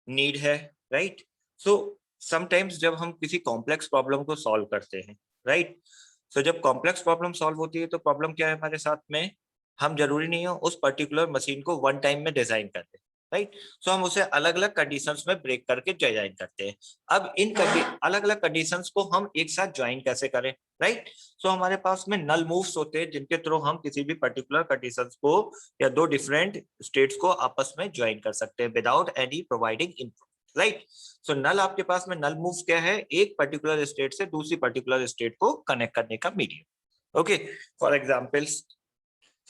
Need है, right. So sometimes जब हम किसी कॉम्प्लेक्स प्रॉब्लम को सॉल्व करते हैं, राइट, सो जब कॉम्प्लेक्स प्रॉब्लम सॉल्व होती है तो प्रॉब्लम क्या है हमारे साथ में, हम जरूरी नहीं है उस पर्टिकुलर मशीन को वन टाइम में डिजाइन कर दें, राइट। सो हम उसे अलग अलग कंडीशंस में ब्रेक करके डिजाइन करते हैं। अब इन अलग अलग कंडीशंस को हम एक साथ ज्वाइन कैसे करें, राइट। सो हमारे पास में नल मूव्स होते हैं जिनके थ्रू हम किसी भी पर्टिकुलर कंडीशंस को या दो डिफरेंट स्टेट्स को आपस में ज्वाइन कर सकते हैं without any providing input, right. So null, आपके पास में नल मूव क्या है, एक पर्टिकुलर स्टेट से दूसरी पर्टिकुलर स्टेट को कनेक्ट करने का medium. Okay, for example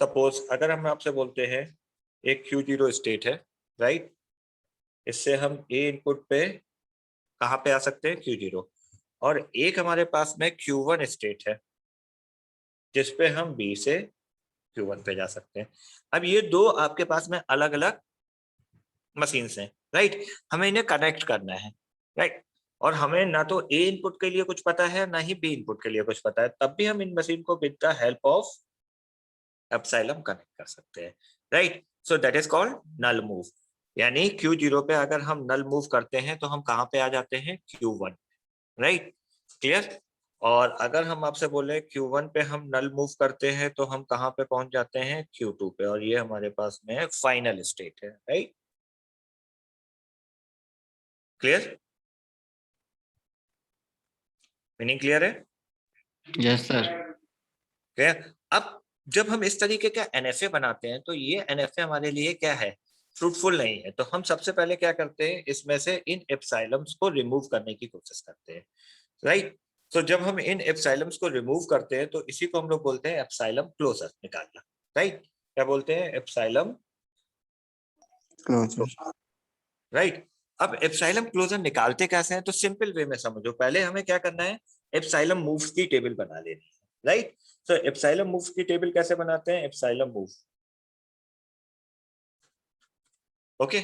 suppose अगर हम आपसे बोलते हैं एक Q0 स्टेट है, राइट, इससे हम ए इनपुट पे कहाँ पे आ सकते हैं Q0, और एक हमारे पास में Q1 स्टेट है जिसपे हम बी से Q1 पे जा सकते हैं। अब ये दो आपके पास में अलग अलग मशीन हैं, राइट, हमें इन्हें कनेक्ट करना है, राइट, और हमें ना तो ए इनपुट के लिए कुछ पता है ना ही बी इनपुट के लिए कुछ पता है, तब भी हम इन मशीन को with the help of epsilon connect कर सकते हैं, right. So that is called null move. यानी Q0 पे अगर हम नल मूव करते हैं तो हम कहाँ पे आ जाते हैं, Q1, राइट, क्लियर। और अगर हम आपसे बोले Q1 पे हम नल मूव करते हैं तो हम कहाँ पे पहुंच जाते हैं, Q2 पे, और ये हमारे पास में फाइनल स्टेट है, राइट, क्लियर, मीनिंग क्लियर है। Yes sir. क्लियर। अब जब हम इस तरीके का एनएफए बनाते हैं तो ये एनएफए हमारे लिए क्या है, फ्रूटफुल नहीं है, तो हम सबसे पहले क्या करते हैं, इसमें से इन एप्सिलम्स को रिमूव करने की कोशिश करते हैं, राइट। तो जब हम इन एप्सिलम्स को रिमूव करते हैं तो इसी को हम लोग बोलते हैं एप्सिलम क्लोजर निकालना, राइट। क्या बोलते हैं, एप्सिलम क्लोजर। राइट। अब एप्सिलम क्लोजर निकालते कैसे हैं, तो सिंपल वे में समझो, पहले हमें क्या करना है, एप्सिलम मूव्स की टेबल बना लेनी है, राइट। सो एप्सिलम मूव्स की टेबल कैसे बनाते हैं, epsilon move, okay.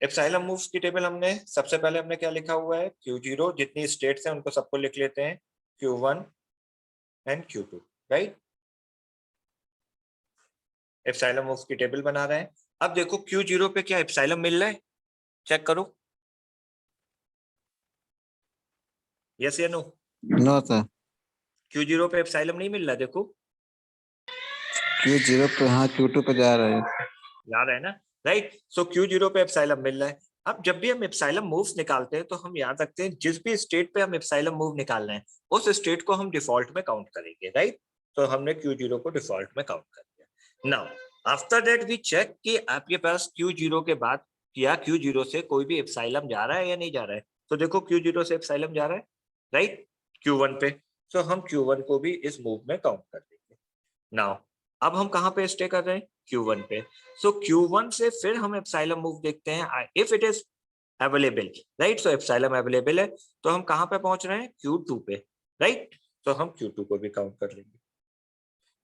Epsilon moves की टेबल हमने सबसे पहले हमने क्या लिखा हुआ है, Q0 जितनी स्टेट्स हैं उनको सबको लिख लेते हैं, Q1 and Q2, right. Epsilon moves की टेबल बना रहे हैं। अब देखो Q0 पे क्या एप्सिलम मिल रहा है, चेक करो, यस या नो। No sir. Q0 पे एप्सिलम नहीं मिल रहा, देखो Q0 पे, हाँ Q2 पे जा रहे हैं। याद है ना, राइट। सो Q0 पे एप्सिलम मिल रहा है। अब जब भी हम एप्सिलम मूव्स निकालते हैं तो हम याद रखते हैं जिस भी स्टेट पे हम एप्सिलम मूव निकाल रहे हैं उस स्टेट को हम डिफॉल्ट में काउंट करेंगे, राइट। तो हमने Q0 को डिफॉल्ट में काउंट कर दिया। Now after that we check कि आपके पास Q0 के बाद या Q0 से कोई भी एप्सिलम जा रहा है या नहीं जा रहा है। तो देखो Q0 से एप्सिलम जा रहा है, राइट, Q1 पे। तो हम Q1 को भी इस मूव में काउंट कर देंगे। नाउ अब हम कहाँ पे स्टे कर रहे हैं, Q1 पे। सो Q1 से फिर हम एप्सिलम मूव देखते हैं if it is available, right. So epsilon available है तो हम कहाँ पे पहुंच रहे हैं, Q2 पे, राइट। तो हम Q2 को भी काउंट कर लेंगे।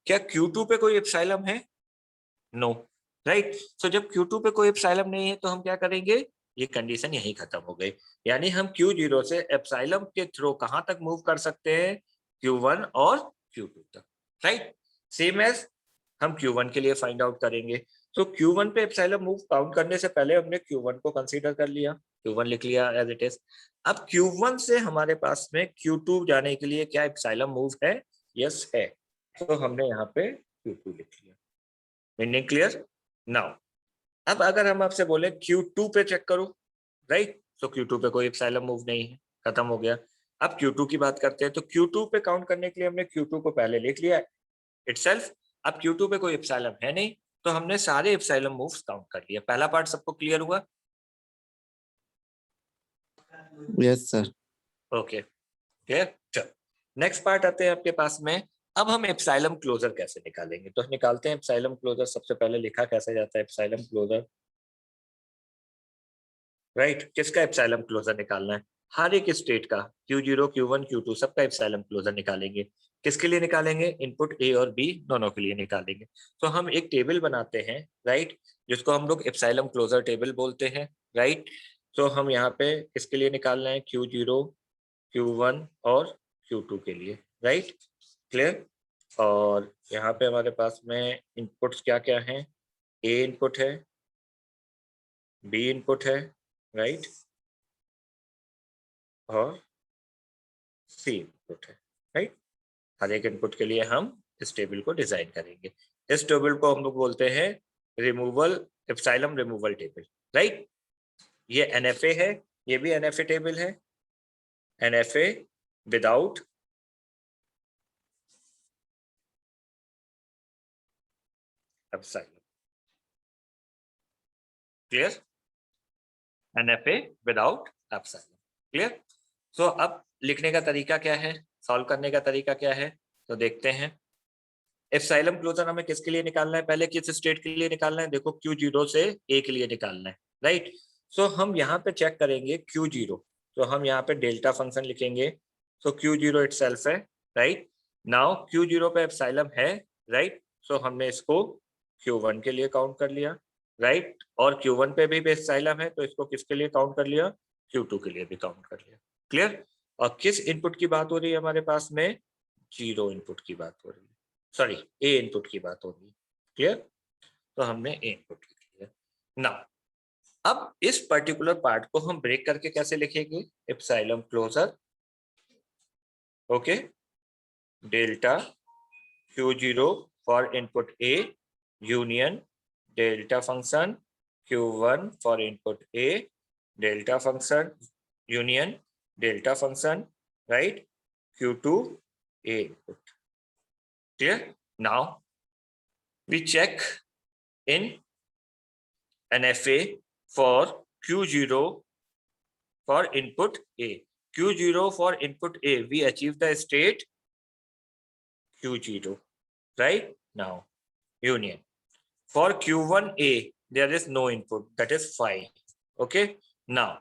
क्या Q2 पे कोई एप्सिलम है, नो, राइट। सो जब Q2 पे कोई एप्सिलम नहीं है तो हम क्या करेंगे, ये कंडीशन यही खत्म हो गई। यानी हम Q0 से एप्सिलम के थ्रू कहां तक मूव कर सकते हैं, Q1 और Q2 तक, राइट। सेम एज हम Q1 के लिए फाइंड आउट करेंगे। तो Q1 पे एप्सिलम मूव काउंट करने से पहले हमने Q1 को कंसीडर कर लिया, Q1 लिख लिया एज इट इज। अब Q1 से हमारे पास में Q2 जाने के लिए क्या एप्सिलम मूव है, यस है। तो हमने यहाँ पे Q2 लिख लिया, मीनिंग क्लियर। नाउ अब अगर हम आपसे बोले Q2 पे चेक करो, राइट, तो Q2 पे कोई एप्सिलम मूव नहीं है, खत्म हो गया। अब Q2 की बात करते हैं तो Q2 पे काउंट करने के लिए हमने Q2 को पहले लिख लिया इटसेल्फ। अब Q2 पे कोई एप्सिलम है नहीं तो हमने सारे एप्सिलम मूव्स काउंट कर लिए। पहला पार्ट सबको क्लियर हुआ, यस सर। Okay, clear. चलो नेक्स्ट पार्ट आते हैं आपके पास में। अब हम एप्सिलम क्लोजर कैसे निकालेंगे, तो निकालते हैं एप्सिलम क्लोजर। सबसे पहले लिखा कैसे जाता है एप्सिलम क्लोजर, राइट। किसका एप्सिलम क्लोजर निकालना है, हर एक स्टेट का, Q0 Q1 Q2 सबका एप्सिलम क्लोजर निकालेंगे। किसके लिए निकालेंगे, इनपुट ए और बी दोनों के लिए निकालेंगे। तो हम एक टेबल बनाते हैं, राइट, जिसको हम लोग एप्सिलम क्लोजर टेबल बोलते हैं, राइट। तो हम यहाँ पे किसके लिए निकालना है, Q0 Q1 और Q2 के लिए, राइट, क्लियर। और यहाँ पे हमारे पास में इनपुट्स क्या क्या हैं, ए इनपुट है, बी इनपुट है, राइट, और सी इनपुट है, राइट। हर एक इनपुट के लिए हम इस टेबल को डिजाइन करेंगे। इस टेबल को हम लोग बोलते हैं removal, epsilon removal table, right. ये एनएफए है, ये भी एनएफए टेबल है, NFA without epsilon, clear, NFA without epsilon, clear. So अब लिखने का तरीका क्या है, सॉल्व करने का तरीका क्या है, तो देखते हैं। एप्सिलॉन क्लोजर हमें किसके लिए निकालना है, पहले किस स्टेट के लिए निकालना है, देखो Q0 से A के लिए निकालना है, राइट। सो हम यहाँ पे चेक करेंगे Q0, तो हम यहाँ पे डेल्टा फंक्शन लिखेंगे। सो Q0 इटसेल्फ है, राइट। नाउ Q0 पे एप्सिलॉन है, राइट। सो हमने इसको Q1 के लिए काउंट कर लिया, राइट। और Q1 पे भी एप्सिलॉन है, तो इसको किसके लिए काउंट कर लिया, Q2 के लिए भी काउंट कर लिया, क्लियर। और किस इनपुट की बात हो रही है हमारे पास में, 0 इनपुट की बात हो रही है, सॉरी ए इनपुट की बात हो रही है, क्लियर। तो हमने ए इनपुट लिख लिया। नाउ अब इस पर्टिकुलर पार्ट को हम ब्रेक करके कैसे लिखेंगे, epsilon closure, okay, delta Q0 for input A union delta function Q1 for input A delta function union delta function, right, Q2 A input, clear. Now we check in NFA for Q0 for input A. Q0 for input A, we achieve the state Q0, right? Now, union. For Q1A, there is no input, that is 5. Okay. Now,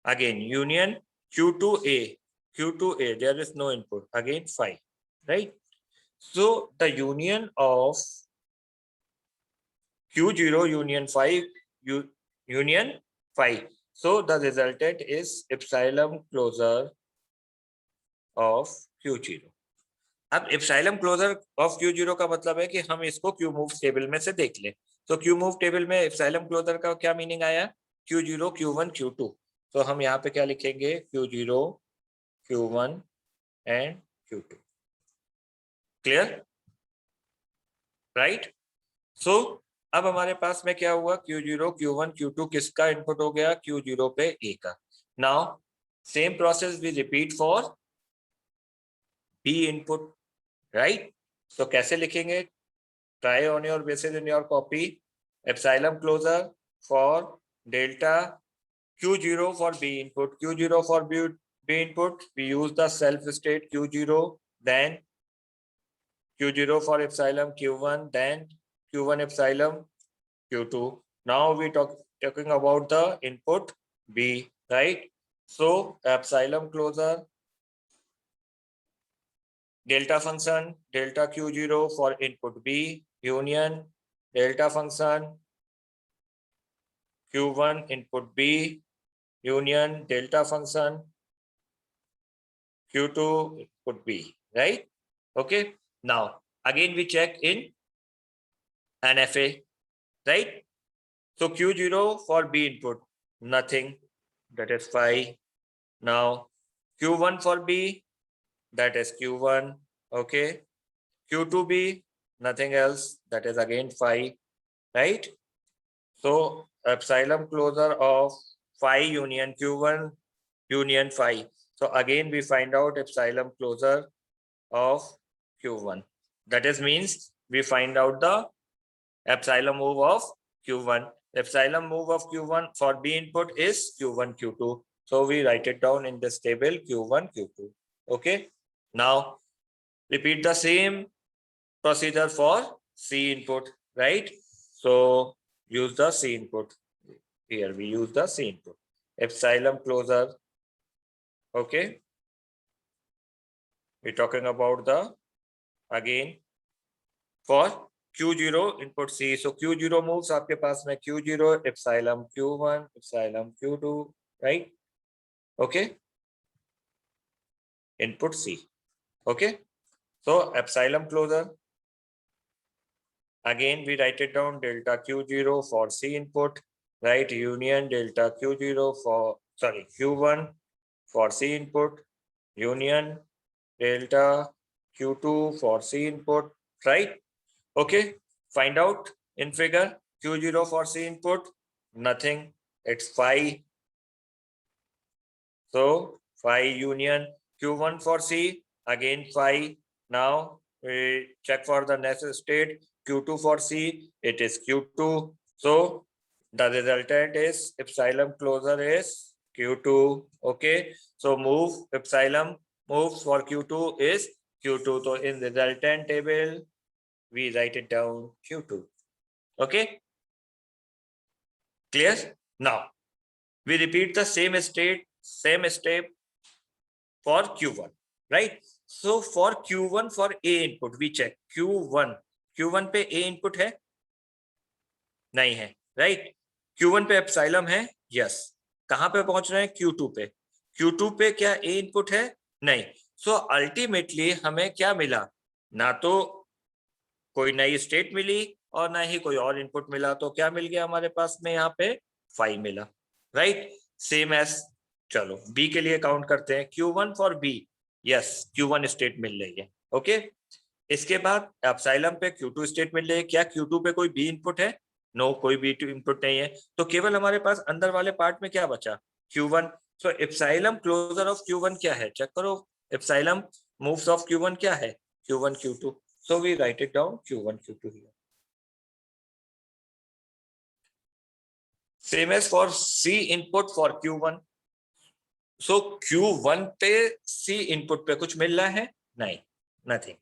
again, union Q2A. Q2A, there is no input, again 5, right? So, the union of Q0 union 5 union 5. So the resultant is epsilon closure of Q0. अब epsilon closure of Q0 का मतलब है कि हम इसको Q move table में से देख लें। तो Q मूव टेबल में एप्सिलॉन क्लोजर का क्या मीनिंग आया, Q0 Q1 Q2। तो हम यहाँ पे क्या लिखेंगे, Q0 Q1 and Q2, clear, right. सो अब हमारे पास में क्या हुआ, Q0 Q1 Q2 किसका इनपुट हो गया, Q0 पे A का। Now same process we repeat for B input, right. तो कैसे लिखेंगे, try on your basis in your copy, epsilon closure for delta Q0 for B input, Q0 for B input, we use the self state Q0, then Q0 for epsilon Q1, then Q1 epsilon Q2. Now we talking about the input B, right? So epsilon closure delta function delta Q0 for input B union delta function Q1 input B union delta function Q2 input B, right? Okay. Now again we check in NFA, right? So Q0 for B input, nothing, that is 5. Now Q1 for B, that is Q1, okay. Q2B, nothing else, that is again 5, right? So epsilon closure of 5 union Q1 union 5. So again we find out epsilon closure of Q1. That is means we find out the epsilon move of Q1. Epsilon move of Q1 for B input is Q1 Q2. So we write it down in this table Q1 Q2. Okay. Now repeat the same procedure for C input, right? So use the C input. Here we use the C input. Epsilon closure. Okay. We're talking about the again for Q0 input C. So Q0 moves आपके पास में Q0 epsilon Q1 epsilon Q2, right? Okay. Input C. Okay. So epsilon closure. Again we write it down delta Q0 for C input, right? Union delta Q0 for Q1 for C input, union delta Q2 for C input, right? Okay, find out in figure Q0 for C input, nothing, it's phi. So phi union Q1 for C, again phi. Now we check for the next state, Q2 for C, it is Q2. So the resultant is epsilon closure is Q2. Okay, so move epsilon moves for Q2 is Q2. So in resultant table, we write it down Q2. Okay, clear? Now we repeat the same state, same step for Q1, right? So for Q1 for A input, we check Q1 पे A input है? नहीं है, right? Q1 पे epsilon है, yes. कहाँ पे पहुंच रहे हैं? Q2 पे. Q2 पे क्या A input है? नहीं. So ultimately हमें क्या मिला? ना तो कोई नई स्टेट मिली और ना ही कोई और इनपुट मिला, तो क्या मिल गया हमारे पास में यहाँ पे? फाई मिला, राइट? सेम एज, चलो बी के लिए काउंट करते हैं. Q1 for b, yes Q1 state मिल रही है. ओके, इसके बाद एप्सिलॉन पे Q2 स्टेट मिल रही है. क्या Q2 पे कोई बी इनपुट है? नो, कोई बी इनपुट नहीं है. तो केवल हमारे पास अंदर वाले पार्ट में क्या बचा? Q1. So epsilon closure of Q1 क्या है? चेक करो. एप्सिलॉन मूव्स ऑफ Q1 क्या है? Q1 Q2. So we write it down Q1 Q2 here. Same as for C input for Q1. So Q1 पे C input पे कुछ मिल रहा है? नहीं, nothing.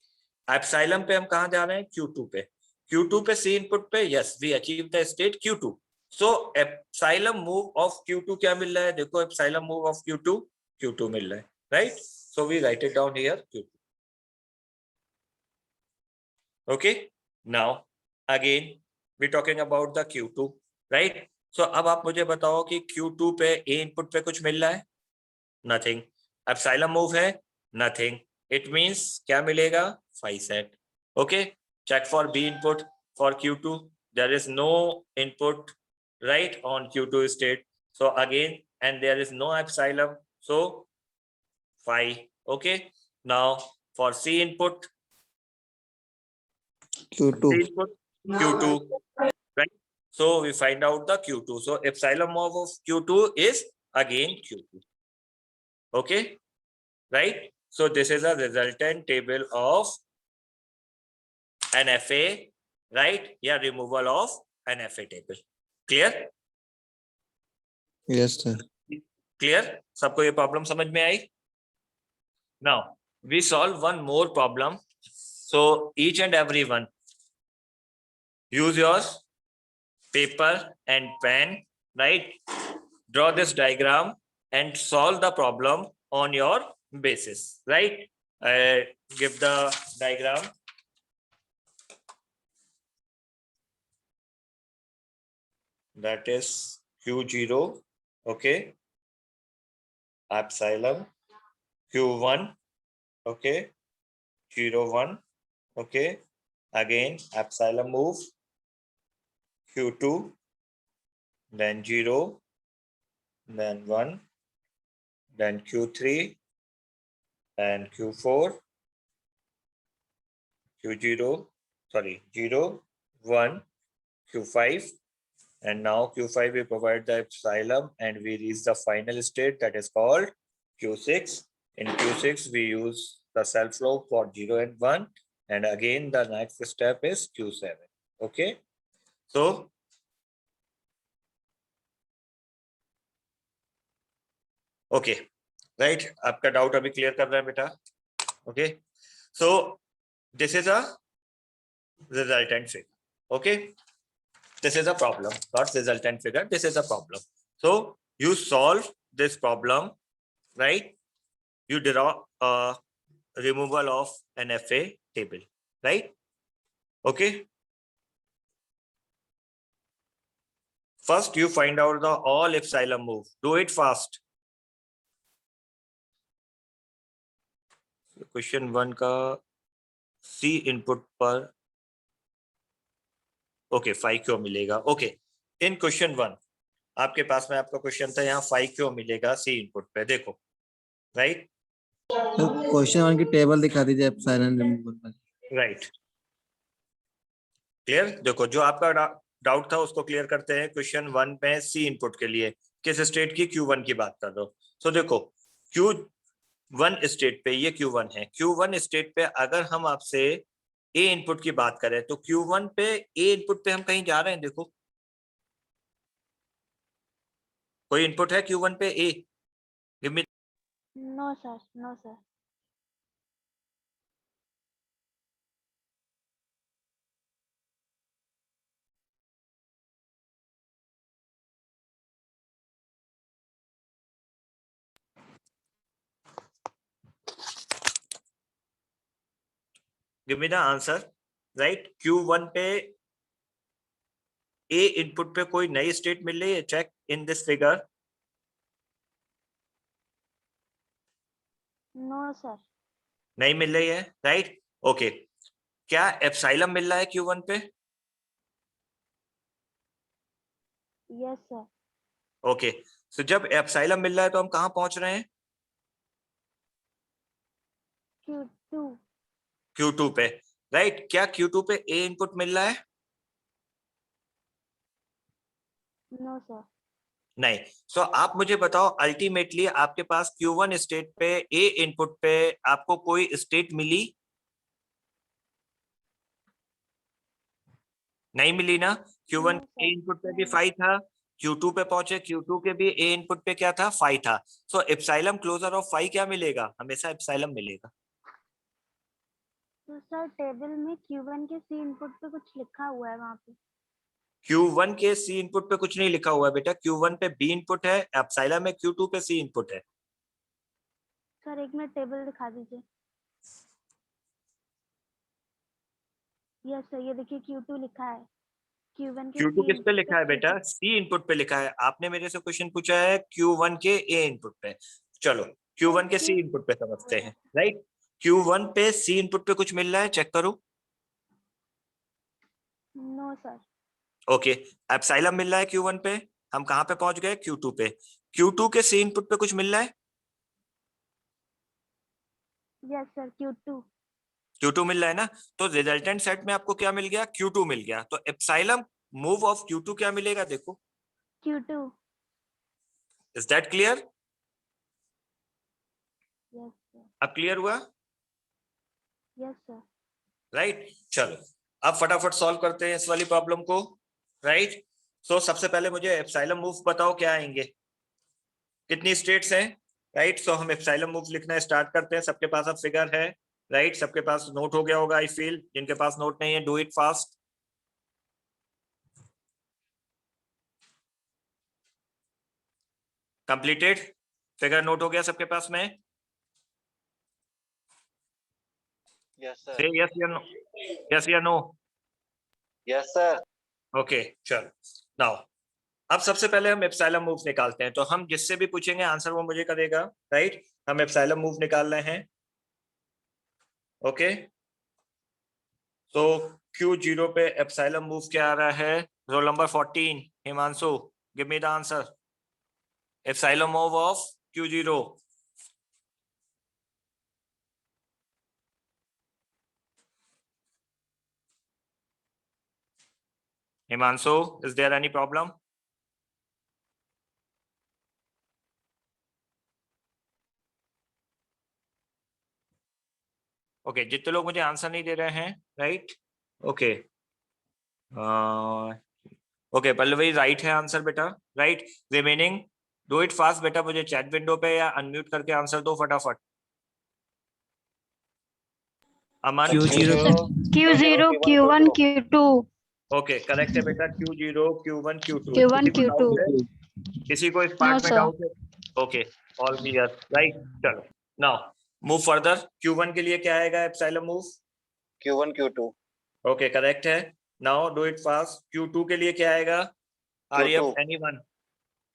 Epsilon पे हम कहाँ जा रहे हैं? Q2 पे. Q2 पे C input पे, yes, we achieve the state Q2. So epsilon move of Q2 क्या मिल रहा है? देखो epsilon move of Q2 मिल रहा है, right? So we write it down here Q2. Okay, now again we talking about the Q2, right? So अब आप मुझे बताओ कि Q2 पे A input पे कुछ मिल रहा है? Nothing. Epsilon move है? Nothing. It means क्या मिलेगा? Phi set. Okay, check for B input for Q2. There is no input, right, on Q2 state. So again, and there is no epsilon, so phi. Okay, now for C input, Q2. C input Q2. Right? So we find out the Q2. So epsilon move of Q2 is again Q2. Okay, right? So this is a resultant table of an FA, right? Yeah, removal of an FA table. Clear? Yes, sir. Clear? सबको ये problem समझ में आई? Now we solve one more problem. So each and every one, use your paper and pen, right? Draw this diagram and solve the problem on your basis, right? Give the diagram. That is Q0, okay? Epsilon, Q1, okay? 0, 1, okay? Again, epsilon move, Q2, then 0, then 1, then Q3, then Q4, Q0, sorry, 0, 1, Q5, and now Q5 we provide the epsilon and we reach the final state that is called Q6. In Q6 we use the self flow for 0 and 1, and again the next step is Q7. Okay, so okay, right, आपका doubt अभी clear कर रहा है बेटा? Okay, so this is a resultant figure. Okay, this is a problem, not resultant figure, this is a problem. So you solve this problem, right? You draw a removal of an FA table, right? Okay, first you find out the all epsilon move. Do it fast. Question 1 का C input पर okay 5 क्यों मिलेगा? Okay, इन question 1 आपके पास में आपका question था यहाँ 5 क्यों मिलेगा C इनपुट पे. देखो राइट तो क्वेश्चन 1 की टेबल दिखा दीजिए एप्सिलॉन रिमूवल पर। Right clear. देखो जो आपका डाउट था उसको क्लियर करते हैं। क्वेश्चन 1 में सी इनपुट के लिए किस स्टेट की Q1 की बात कर दो। तो देखो Q1 स्टेट पे ये Q1 है। Q1 स्टेट पे अगर हम आपसे ए इनपुट की बात करें तो Q1 पे ए इनपुट पे हम कहीं जा रहे हैं। देखो कोई इनपुट है Q1 पे a? Give me. No sir, no sir. Give me the answer. Right Q1 पे ए इनपुट पे कोई नई स्टेट मिल रही है? Check in this figure. No sir. नहीं मिल रही है। Right okay. क्या एप्सिलॉन मिल रहा है Q1 पे? Yes sir. ओके सो जब एप्सिलॉन मिल रहा है तो हम कहाँ पहुंच रहे हैं? Q2। Q2 पे। राइट क्या Q2 पे ए इनपुट मिल रहा है? No sir. नहीं। सो आप मुझे बताओ अल्टीमेटली आपके पास Q1 स्टेट पे ए इनपुट पे आपको कोई स्टेट मिली? नहीं मिली ना। Q1 No, ए sir. इनपुट पे भी नहीं। 5 था। Q2 पे पहुंचे Q2 के भी ए इनपुट पे क्या था? 5 था। सो एप्सिलॉन क्लोजर ऑफ 5 क्या मिलेगा? हमेशा एप्सिलॉन मिलेगा। तो सर टेबल में Q1 के C इनपुट पे कुछ लिखा हुआ है वहाँ पे। Q1 के C इनपुट पे कुछ नहीं लिखा हुआ है बेटा। Q1 पे B इनपुट है, एप्सिलॉन में Q2 पे C इनपुट है। सर एक मिनट टेबल दिखा दीजिए। यस सर, ये देखिए Q2 लिखा है। Q1 के Q2 C किस पे इनपुट लिखा है बेटा? Q2। C इनपुट पे लिखा है। आपने मेरे से क्वेश्चन पूछा है Q1 के A इनपुट पे। चलो Q1 के C इनपुट पे समझते हैं। राइट Q1 पे C इनपुट पे कुछ मिल रहा है? चेक करो। No sir. ओके एप्सिलॉन मिल रहा है Q1 पे। हम कहाँ पे पहुंच गए? Q2 पे। Q2 के C इनपुट पे कुछ मिल रहा है? Yes sir Q2। Q2 मिल रहा है ना। तो रिजल्टेंट सेट में आपको क्या मिल गया? Q2 मिल गया। तो एप्सिलॉन मूव ऑफ Q2 क्या मिलेगा? देखो Q2। Is that clear? Yes sir. अब क्लियर हुआ? Yes sir. राइट चलो अब फटाफट सॉल्व करते हैं इस वाली प्रॉब्लम को। राइट सो सबसे पहले मुझे एप्सिलॉन मूव बताओ क्या आएंगे? कितनी स्टेट्स हैं? राइट सो हम एप्सिलॉन मूव लिखना स्टार्ट करते हैं। सबके पास अब फिगर है। राइट सबके पास नोट हो गया होगा आई फील। जिनके पास नोट नहीं है do it fast. Completed. Figure note हो गया सबके पास में? Yes, sir. से यस या नो? यस या नो? Yes, sir. ओके चलो नाउ अब सबसे पहले हम एप्सिलॉन मूव निकालते हैं। तो हम जिससे भी पूछेंगे आंसर वो मुझे करेगा। राइट हम एप्सिलॉन मूव निकाल रहे हैं। ओके तो Q0 पे एप्सिलॉन मूव क्या आ रहा है? Roll number 14 Himanshu give me the answer. Epsilon move of Q0। Himanshu is there any problem? Okay जितने लोग मुझे आंसर नहीं दे रहे हैं। Right okay okay Pallavi right है आंसर बेटा। Right remaining do it fast बेटा। मुझे चैट विंडो पे या अनम्यूट करके आंसर दो फटाफट। अमन Q0 Q0 Q1 Q2। Okay correct है बेटा। Q0 Q1 Q2 Q1 किसी को Q2। डाउट है? किसी को इस नो पार्ट में सर। डाउट है? Okay all clear. राइट चलो नाउ मूव फर्दर। Q1 के लिए क्या आएगा epsilon move? Q1, Q2. Okay correct है। Now do it fast. Q2 के लिए क्या आएगा? आर्यप Q2. Anyone?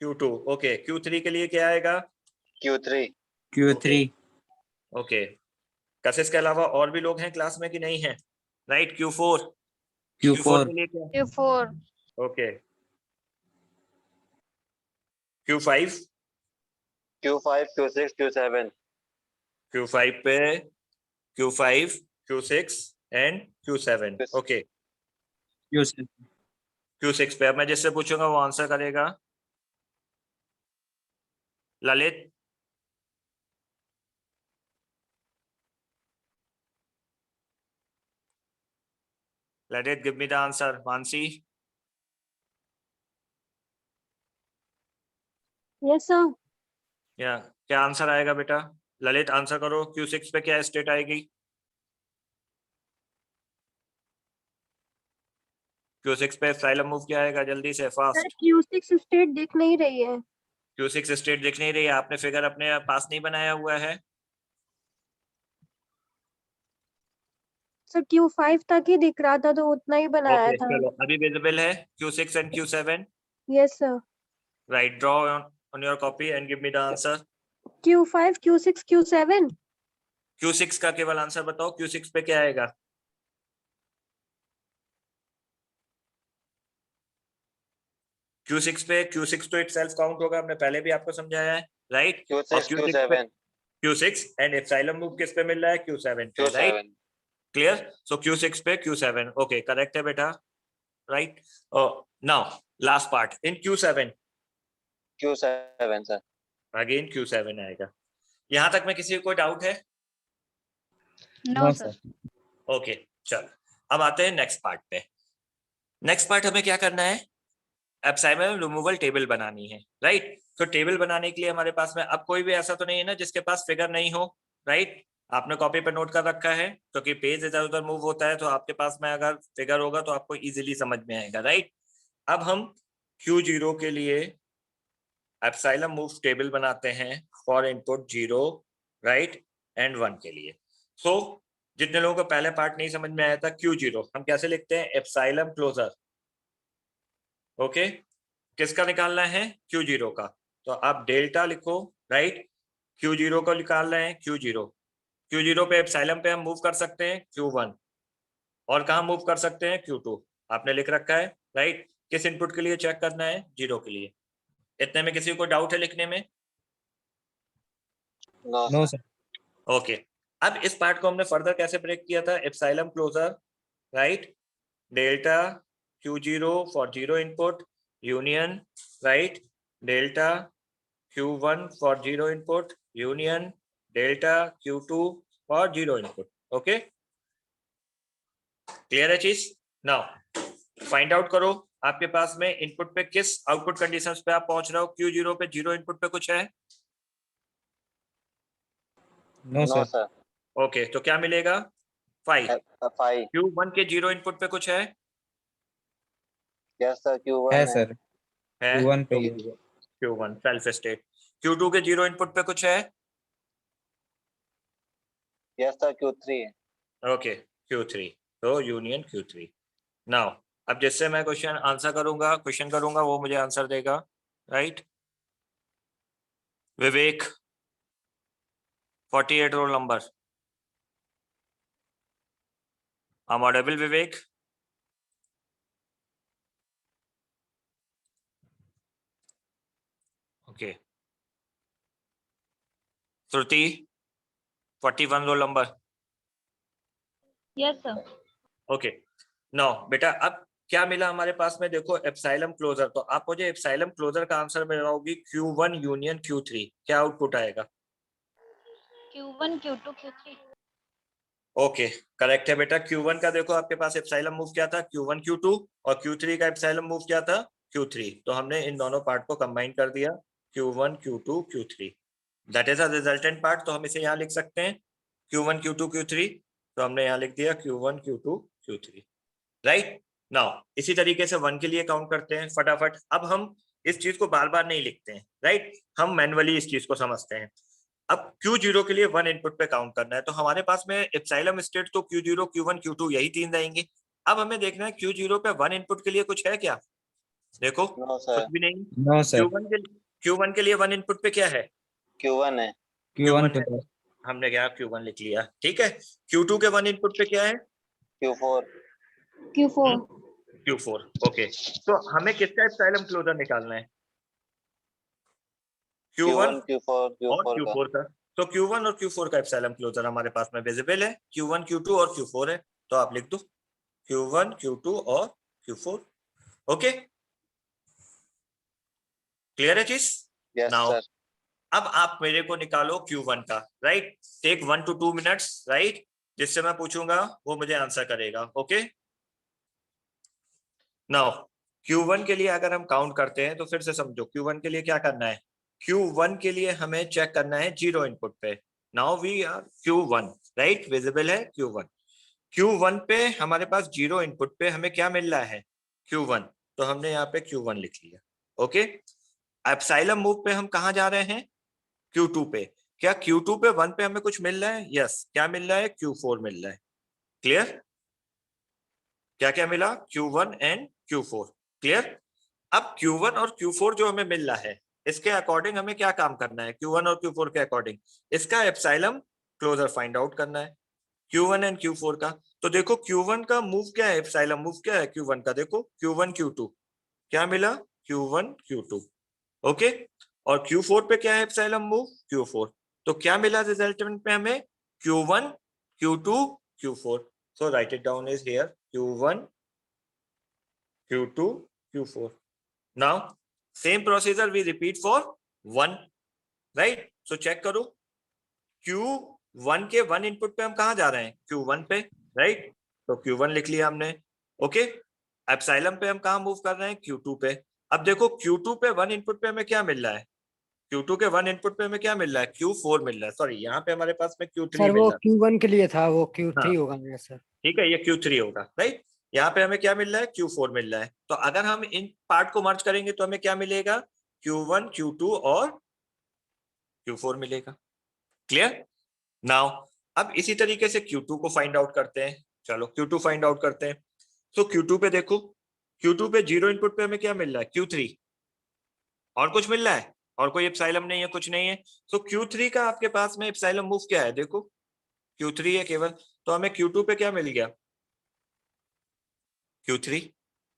Q2 okay. Q3 के लिए क्या आएगा? Q3. Q3 ओके कशिश के अलावा और भी लोग हैं क्लास में कि नहीं है? राइट Q4 Q4 के लिए क्या? Q4। Okay Q5 Q5, Q6, Q7. Q5 पे Q5, Q6 and Q7। Okay, Q6 पे अब मैं जिससे पूछूंगा वो आंसर करेगा। Lalit, Lalit give me the answer. Mansi, yes sir. या क्या आंसर आएगा बेटा? ललित आंसर करो, Q6 पे क्या स्टेट आएगी? Q6 पे एप्सिलॉन मूव क्या आएगा? जल्दी से, सर फास्ट। Q6 स्टेट दिख नहीं रही है। Q6 स्टेट दिख नहीं रही है? आपने फिगर अपने पास नहीं बनाया हुआ है? सर Q5 तक ही दिख रहा था तो उतना ही बनाया ओके था। चलो, अभी विजिबल है Q6 and Q7? Yes sir. Right, draw on your copy and give me the answer. Q5, Q6, Q7। Q6 का केवल आंसर बताओ, Q6 पे क्या आएगा? Q6 तो इटसेल्फ काउंट होगा, हमने पहले भी आपको समझाया है, राइट? और Q6, Q6 पे Q7, Q6 and epsilon move किस पे मिल रहा है? Q7 पे, राइट? Q7, clear? सो Q6 पे Q7, ओके करेक्ट है बेटा, right? Now last part in Q7, Q7 sir. Again Q7 आएगा। यहां तक में किसी को कोई डाउट है? No sir. ओके चल, अब आते हैं नेक्स्ट पार्ट पे। नेक्स्ट पार्ट हमें क्या करना है? एप्सिलॉन रिमूवल टेबल बनानी है, राइट? तो टेबल बनाने के लिए हमारे पास में अब कोई भी ऐसा तो नहीं है ना जिसके पास फिगर नहीं हो, राइट? आपने कॉपी पे नोट कर रखा है, क्योंकि पेज इधर उधर मूव होता है, तो आपके पास में अगर फिगर होगा तो आपको इजीली समझ में आएगा, राइट? अब हम Q0 के लिए एप्सिलॉन मूव टेबल बनाते हैं फॉर इनपुट 0, राइट, एंड 1 के लिए। सो जितने लोगों को पहले पार्ट नहीं समझ में आया था, Q0 हम कैसे लिखते हैं? Epsilon closure, okay? किसका निकालना है? Q0 का। तो आप डेल्टा लिखो, राइट? Q0 को निकाल रहे हैं, Q0 पे एप्सिलॉन पे हम मूव कर सकते हैं Q1, और कहाँ मूव कर सकते हैं? Q2 आपने लिख रखा है, राइट? किस इनपुट के लिए चेक करना है? 0 के लिए। इतने में किसी को डाउट है लिखने में? No sir. ओके, अब इस पार्ट को हमने फर्दर कैसे ब्रेक किया था? Epsilon closure, right, delta Q0 for 0 input union, right, delta Q1 for 0 input union, delta Q2 for 0 input. Okay, clear है चीज? नाउ फाइंड आउट करो, आपके पास में इनपुट पे किस आउटपुट कंडीशंस पे आप पहुंच रहे हो? Q0 पे 0 इनपुट पे कुछ है? No sir. ओके, तो क्या मिलेगा? 5। 5, Q1 के 0 इनपुट पे कुछ है? Yes sir. Q1 है है। सर, है Q1 पे तो ही है। Q1 self state. Q2 के 0 इनपुट पे कुछ है? Yes sir. Q3 है। ओके, Q3, तो यूनियन Q3। नाउ अब जिससे मैं क्वेश्चन आंसर करूंगा, क्वेश्चन करूंगा, वो मुझे आंसर देगा, right? Vivek, 48 roll number. I'm audible, Vivek? Okay, Shruti, 41 roll number. Yes sir. Okay, no बेटा, अब क्या मिला हमारे पास में? देखो एप्सिलॉन क्लोजर, तो आप मुझे एप्सिलॉन क्लोजर का आंसर मिलाओगी Q1 यूनियन Q3, क्या आउटपुट आएगा? Q1, Q2, Q3। Okay, correct है बेटा। Q1 का देखो आपके पास एप्सिलॉन मूव क्या था? Q1 Q2, और Q3 का एप्सिलॉन मूव क्या था? Q3। तो हमने इन दोनों पार्ट को कंबाइन कर दिया, Q1 Q2 Q3, that is a resultant part. तो हम इसे यहाँ लिख सकते हैं Q1 Q2 Q3, तो हमने यहाँ लिख दिया Q1 Q2 Q3, right? Now इसी तरीके से 1 के लिए काउंट करते हैं फटाफट। अब हम इस चीज को बार बार नहीं लिखते हैं, राइट? हम मैनुअली इस चीज को समझते हैं। अब Q0 के लिए 1 इनपुट पे काउंट करना है, तो हमारे पास में एप्सिलॉन स्टेट तो Q0 Q1 Q2 यही 3 रहेंगे। अब हमें देखना है Q0 पे 1 इनपुट के लिए कुछ है क्या? देखो, नो कुछ सर। भी नहीं। नो सर, Q1 के लिए 1 इनपुट पे क्या है? Q1 है। Q1 Q1 पे है, तो हमने क्या Q1 लिख लिया, ठीक है? Q2 के 1 इनपुट पे क्या है? Q4, Q4। Q4, okay. तो हमें किसका एप्सिलॉन क्लोजर निकालना है? Q1 Q1, Q4, और Q4 का। Q4 का। तो Q1 और Q4 का एप्सिलॉन क्लोजर हमारे पास में विजिबल है, Q1 Q2 और Q4 है, तो आप लिख दो Q1 Q2 और Q4। ओके, क्लियर है चीज? Yes now sir. अब आप मेरे को निकालो Q1 का, right? Take 1 to 2 minutes, right? जिससे मैं पूछूंगा वो मुझे आंसर करेगा। ओके, नाउ Q1 के लिए अगर हम काउंट करते हैं तो फिर से समझो, Q1 के लिए क्या करना है? Q1 के लिए हमें चेक करना है जीरो इनपुट पे। Now we are Q1, right? Visible है Q1। Q1 पे हमारे पास जीरो इनपुट पे हमें क्या मिल रहा है? Q1, तो हमने यहाँ पे Q1 लिख लिया। ओके, एप्सिलॉन मूव पे हम कहाँ जा रहे हैं? Q2 पे। क्या Q2 पे 1 पे हमें कुछ मिल रहा है? यस, क्या मिल रहा है? Q4 मिल रहा है। क्लियर? क्या क्या मिला? Q1 and Q4। क्लियर? अब Q1 और Q4 जो हमें मिल रहा है, इसके अकॉर्डिंग हमें क्या काम करना है? Q1 और Q4 के अकॉर्डिंग इसका एप्सिलॉन क्लोजर फाइंड आउट करना है, Q1 एंड Q4 का। तो देखो Q1 का मूव क्या है, एप्सिलॉन मूव क्या है Q1 का? देखो Q1 Q2 क्या मिला? Q1 Q2। ओके, और Q4 पे क्या है एप्सिलॉन मूव? Q4। तो क्या मिला रिजल्टेंट में हमें? Q1 Q2 Q4। So write it down is here, Q1 Q2 Q4। Now same procedure we repeat for 1, right? So check करो, Q1 के 1 इनपुट पे हम कहाँ जा रहे हैं? Q1 पे, राइट? तो Q1 लिख लिया हमने। ओके, एप्सिलॉन पे हम कहाँ मूव कर रहे हैं? Q2 पे। अब देखो Q2 पे 1 इनपुट पे हमें क्या मिल रहा है? Q2 के 1 इनपुट पे हमें क्या मिल रहा है? Q4 मिल रहा है। सॉरी, यहाँ पे हमारे पास में Q3 सर मिल वो रहा Q1 के लिए था, वो है। हाँ Q3 होगा मेरा सर। ठीक है, ये Q3 होगा, राइट? यहाँ पे हमें क्या मिल रहा है? Q4 मिल रहा है। तो अगर हम इन पार्ट को मर्ज करेंगे तो हमें क्या मिलेगा? Q1 Q2 और Q4 मिलेगा। क्लियर? नाउ अब इसी तरीके से Q2 को फाइंड आउट करते हैं। चलो Q2 फाइंड आउट करते हैं। तो Q2 पे देखो, Q2 पे जीरो इनपुट पे हमें क्या मिल रहा है? Q3। और कुछ मिल रहा है? और कोई एप्सिलॉन नहीं है, कुछ नहीं है। तो Q3 का आपके पास में एप्सिलॉन मूव क्या है? देखो Q3 है केवल, तो हमें Q2 पे क्या मिल गया? Q3,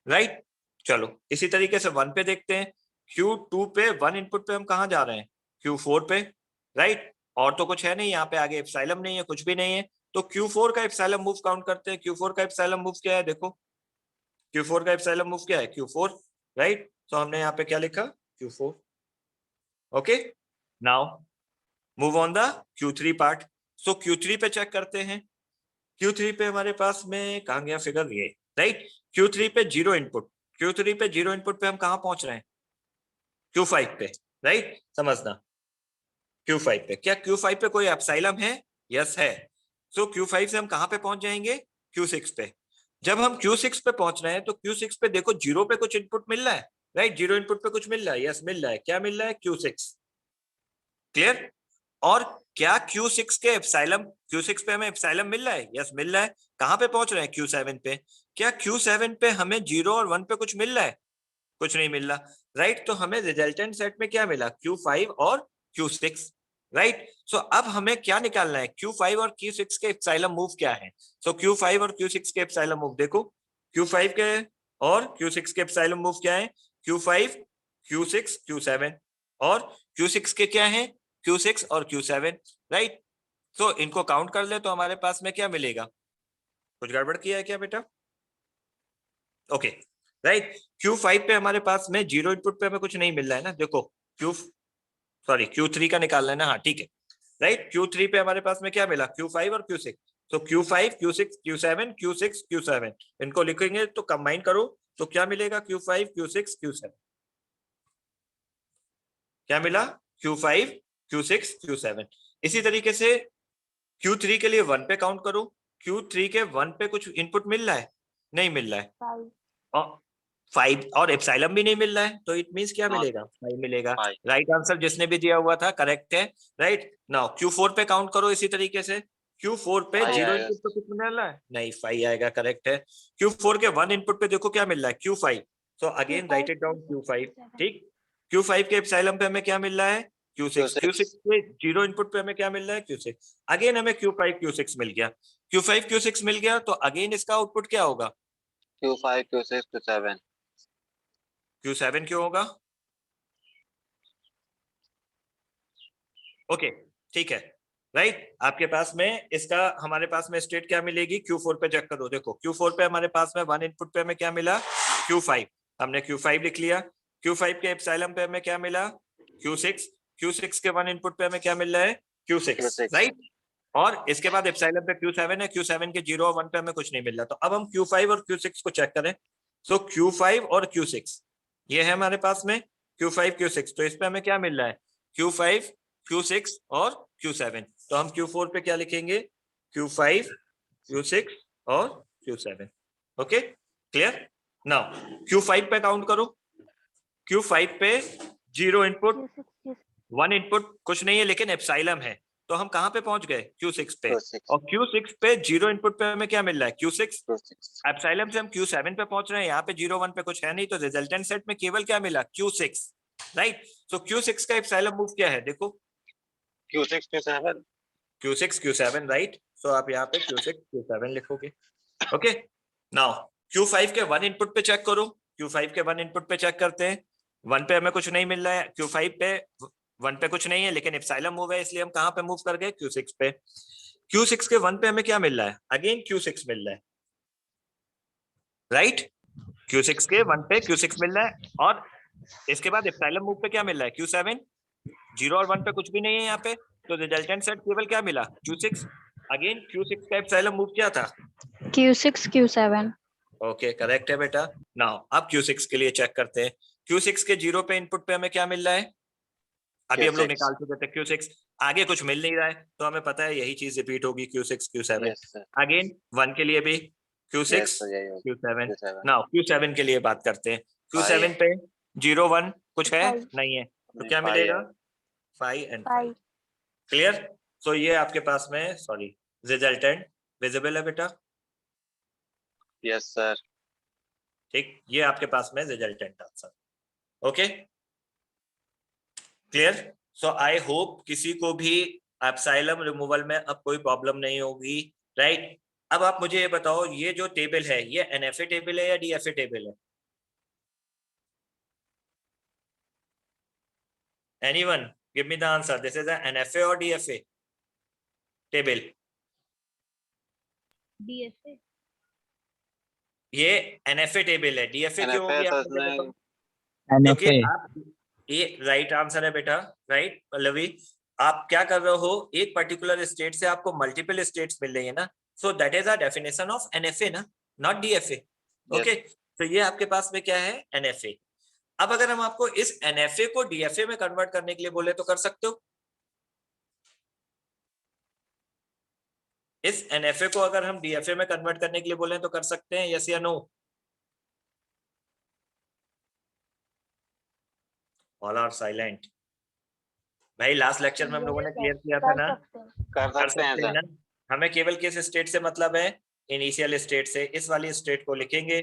right? चलो इसी तरीके से 1 पे देखते हैं। Q2 पे 1 इनपुट पे हम कहाँ जा रहे हैं? Q4 पे, राइट? और तो कुछ है नहीं यहाँ पे, आगे एप्सिलॉन नहीं है, कुछ भी नहीं है। तो Q4 का एप्सिलॉन मूव काउंट करते हैं। Q4 का एप्सिलॉन मूव क्या है? देखो Q4 का एप्सिलॉन मूव क्या है? Q4, right? तो हमने यहाँ पे क्या लिखा? Q4। Okay, now move on the Q3 part. So Q3 पे चेक करते हैं। Q3 पे हमारे पास में कहाँ गया फिगर? ये, राइट? Q3 पे जीरो इनपुट, Q3 पे जीरो इनपुट पे हम कहाँ पहुंच रहे हैं? Q5 पे, राइट? समझना, Q5 पे। क्या Q5 पे कोई एप्सिलॉन है? यस है। सो Q5 से हम कहाँ पे पहुंच जाएंगे? Q6 पे। जब हम Q6 पे पहुंच रहे हैं तो Q6 पे देखो जीरो पे कुछ इनपुट मिल रहा है, राइट? जीरो इनपुट पे कुछ मिल रहा है, यस मिल रहा है। क्या मिल रहा है? Q6। क्लियर? और क्या Q6 के एप्सिलॉन, Q6 पे हमें एप्सिलॉन मिल रहा है? यस मिल रहा है। कहां पे पहुंच रहे हैं? Q7 पे। क्या Q7 पे हमें जीरो और 1 पे कुछ मिल रहा है? कुछ नहीं मिल रहा, राइट? तो हमें रिजल्टेंट सेट में क्या मिला? Q5 और Q6, राइट? सो अब हमें क्या निकालना है? Q5 और Q6 के एप्सिलॉन मूव क्या है? सो Q5 और Q6 के एप्सिलॉन मूव देखो, Q5 के और Q6 के एप्सिलॉन मूव क्या है? Q5 Q6 Q7, और Q6 के क्या है? Q6 और Q7, राइट? तो इनको काउंट कर ले तो हमारे पास में क्या मिलेगा? कुछ गड़बड़ किया है क्या बेटा? Okay, right? Q5 पे हमारे पास में जीरो इनपुट पे हमें कुछ नहीं मिल रहा है ना। देखो Q3 का निकालना है ना। हाँ ठीक है, राइट? Q3 पे हमारे पास में क्या मिला? Q5 और Q6। तो Q5 Q6 Q7 Q6 Q7 इनको लिखेंगे तो कंबाइन करो तो क्या मिलेगा? Q5 Q6 Q7। क्या मिला? Q5 Q6 Q7। इसी तरीके से Q3 के लिए 1 पे काउंट करो। Q3 के 1 पे कुछ इनपुट मिल रहा है? नहीं मिल रहा है। 5। और 5 और एप्सिलॉन भी नहीं मिल रहा है, तो इट मींस क्या मिलेगा? 5 मिलेगा। राइट आंसर जिसने भी दिया हुआ था करेक्ट है, राइट? नाउ Q4 पे काउंट करो इसी तरीके से। Q4 पे Five जीरो आएगा। इनपुट पे कुछ मिल रहा है? नहीं, 5 आएगा, करेक्ट है। Q4 के 1 इनपुट पे देखो क्या मिल रहा है? Q5। So again right it down, Q5, ठीक? Q5 के एप्सिलॉन पे हमें क्या मिल रहा है? Q6। Q6 पे जीरो इनपुट पे हमें क्या मिल रहा है? Q6। अगेन हमें Q5 Q6 मिल गया। Q5 Q6 मिल गया तो अगेन इसका आउटपुट क्या होगा? Q5 Q6 Q7। Q7 क्यों होगा? ओके, ठीक है, राइट। आपके पास में इसका हमारे पास में स्टेट क्या मिलेगी, Q4 पे चेक करो। देखो Q4 पे हमारे पास में 1 इनपुट पे हमें क्या मिला, Q5, हमने Q5 लिख लिया। Q5 के एप्सिलॉन पे हमें क्या मिला, Q6, Q6 के 1 इनपुट पे हमें क्या मिल रहा है, Q6, Q6 राइट। और इसके बाद एप्सिलॉन पे Q7 है, Q7 के 0 और 1 पे हमें कुछ नहीं मिल रहा। तो अब हम Q5 और Q6 को चेक करें। सो Q5 और Q6 ये है हमारे पास में Q5 Q6, तो इस पे हमें क्या मिल रहा है, Q5 Q6 और Q7। तो हम Q4 पे क्या लिखेंगे, Q5 Q6 और Q7। Okay, clear. Now Q5 पे काउंट करो। Q5 पे 0 इनपुट, Q6 1 इनपुट कुछ नहीं है, लेकिन एप्सिलॉन है। तो हम कहां पे पहुंच गए, Q6 पे। Q6 और Q6 पे 0 इनपुट पे हमें क्या मिल रहा है, Q6। Q6 एप्सिलॉन से हम Q7 पे पहुंच रहे हैं, यहाँ पे 0 1 पे कुछ है नहीं, तो रिजल्टेंट सेट में केवल क्या मिला, Q6, राइट। सो Q6 का एप्सिलॉन मूव क्या है, देखो Q6 Q7 Q6 Q7, right. सो आप यहाँ पे Q6 Q7 लिखोगे। ओके, नाउ Q5 के 1 इनपुट पे चेक करो। Q5 के 1 इनपुट पे चेक करते हैं, 1 पे हमें कुछ नहीं मिल रहा है। Q5 पे 1 पे कुछ नहीं है, लेकिन एप्सिलॉन मूव है, इसलिए हम कहां पे मूव कर गए, Q6 पे। Q6 के 1 पे हमें क्या मिल रहा है, अगेन Q6 मिल रहा है, राइट। Q6 के 1 पे Q6 मिल रहा है, और इसके बाद एप्सिलॉन मूव पे क्या मिल रहा है, Q7। 0 और 1 पे कुछ भी नहीं है यहाँ पे, तो रिजल्टेंट सेट केवल क्या मिला, Q6। अगेन Q6 का एप्सिलॉन मूव क्या था, Q6 Q7 ओके, करेक्ट है बेटा। नाउ अब Q6 के लिए चेक करते हैं। Q6 के 0 पे इनपुट पे हमें क्या मिल रहा है, अभी हम लोग Q6 निकाल चुके थे Q6, आगे कुछ मिल नहीं रहा है, तो हमें पता है यही चीज रिपीट होगी, Q6 Q7। Yes sir again 1 के लिए भी Q6 Yes sir यही होगा Q7। Q7 नाउ Q7 के लिए बात करते हैं। Q7 5 पे 0 1 कुछ है 5 नहीं है, तो नहीं क्या 5 मिलेगा, है 5 एंड 5, 5 क्लियर। सो ये आपके पास में, सॉरी, रिजल्टेंट विजिबल है बेटा, Yes sir ठीक। ये आपके पास में resultant answer, okay, clear. So I hope किसी को भी एप्सिलॉन रिमूवल में अब कोई प्रॉब्लम नहीं होगी, राइट। अब आप मुझे ये बताओ, ये जो टेबल है ये एनएफए टेबल है या डीएफए टेबल है, anyone give me the answer, this is NFA और डीएफए टेबल। DSA ये एनएफए टेबल है, डीएफए क्यों NFA होगी, आप तो मुझे उसने बताओ। क्योंकि आप, ये राइट आंसर है बेटा, राइट पल्लवी। आप क्या कर रहे हो, एक पर्टिकुलर स्टेट से आपको मल्टीपल स्टेट्स मिल रही है ना, सो that is a definition of NFA ना, नॉट डीएफए। ओके, Yes तो ये आपके पास में क्या है, एनएफए। अब अगर हम आपको इस एनएफए को डीएफए में कन्वर्ट करने के लिए बोले तो कर सकते हो। इस एनएफए को अगर हम डीएफए में कन्वर्ट करने के लिए बोले तो कर सकते हैं, यस या नो। All are silent. भाई लास्ट लेक्चर में हम लोगों यस ने सर क्लियर किया था कर ना, सकते हैं। कर कर सकते हैं सकते हैं सर ना। हमें केवल किस स्टेट से मतलब है, इनिशियल स्टेट से। इस वाली स्टेट को लिखेंगे,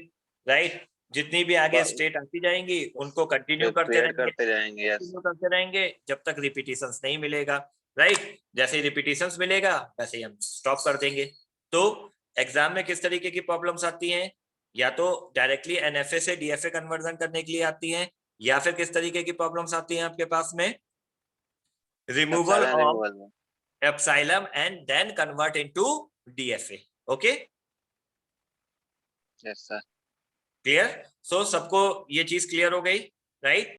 राइट। जितनी भी आगे स्टेट आती जाएंगी उनको कंटिन्यू करते क्रिएट रहेंगे, करते जाएंगे यस कंटिन्यू करते रहेंगे जब तक रिपीटिशंस नहीं मिलेगा, राइट। जैसे ही रिपीटिशंस मिलेगा वैसे ही हम स्टॉप कर देंगे। तो एग्जाम में किस तरीके की प्रॉब्लम्स आती हैं, या तो डायरेक्टली एनएफए से डीएफए कन्वर्जन करने के लिए आती हैं, या फिर किस तरीके की प्रॉब्लम्स आती हैं आपके पास में, रिमूवल एप्सिलॉन ऑफ रिमूवल में epsilon and then convert into DFA. Okay, yes sir clear. So सबको ये चीज क्लियर हो गई, राइट।